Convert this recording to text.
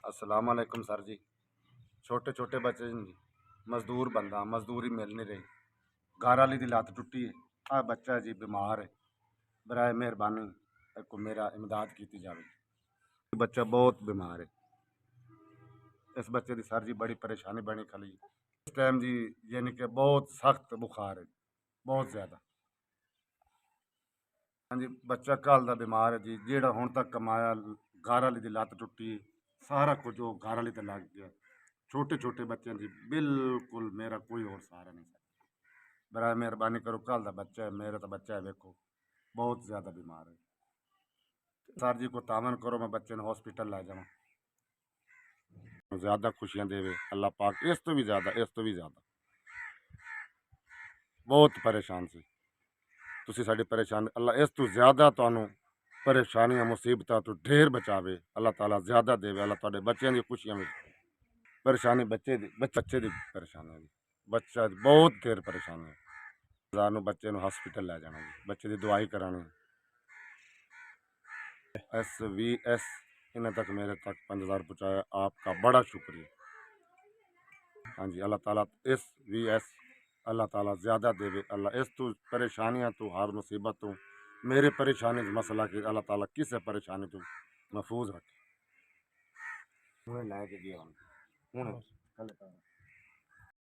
अस्सलाम वालेकुम सर जी। छोटे छोटे बच्चे जी, मजदूर बंदा मजदूरी मिल नहीं रही। घर वाली दी लत्त टुटी है। आ बच्चा जी बीमार है। बराए मेहरबानी को मेरा इमदाद की जाए। बच्चा बहुत बीमार है। इस बच्चे की सर जी बड़ी परेशानी बनी खली। इस टाइम जी यानी कि बहुत सख्त बुखार है, बहुत ज़्यादा। हाँ जी, बच्चा कल का बीमार है जी। जेड़ा हुण तक कमाया, घर वाली दी लत्त टुटी, सारा कुछ वो घर वाली ते लग गया। छोटे छोटे बच्चे जी, बिल्कुल मेरा कोई और सहारा नहीं सर। बराए मेहरबानी करो, कल का बच्चा है, मेरा तो बच्चा है, देखो बहुत ज़्यादा बीमार है। सर जी को तामन करो, मैं बच्चे ने हॉस्पिटल लै जावां। ज़्यादा खुशियां देवे अल्लाह पाक, इस तो भी ज़्यादा, इस तो भी ज़्यादा। बहुत परेशान सी तुसी, साडी परेशानी अल्लाह इस तो ज़्यादा तुहानू परेशानियां मुसीबतां तो ढेर बचावे। अल्लाह ताला ज़्यादा देवे। अल्लाह तुहाडे बच्चों दी खुशियां में परेशानी बच्चे दी बच्चे दी परेशानी है जी। बच्चा बहुत देर परेशानी है। जानू बच्चे नू हॉस्पिटल लै जाना जी, बच्चे की दवाई करानी। SVS इन्हें तक मेरे तक 5,000 पहुँचाया, आपका बड़ा शुक्रिया। हाँ जी, अल्लाह ताला SVS अल्लाह ताला ज़्यादा देवे। अल्लाह इस तू परेशानियाँ तो हर मुसीबत तो मेरे परेशानी मसला कि अल्लाह ताला किस परेशानी तो महफूज रखे। हुणे लै के गया हुणे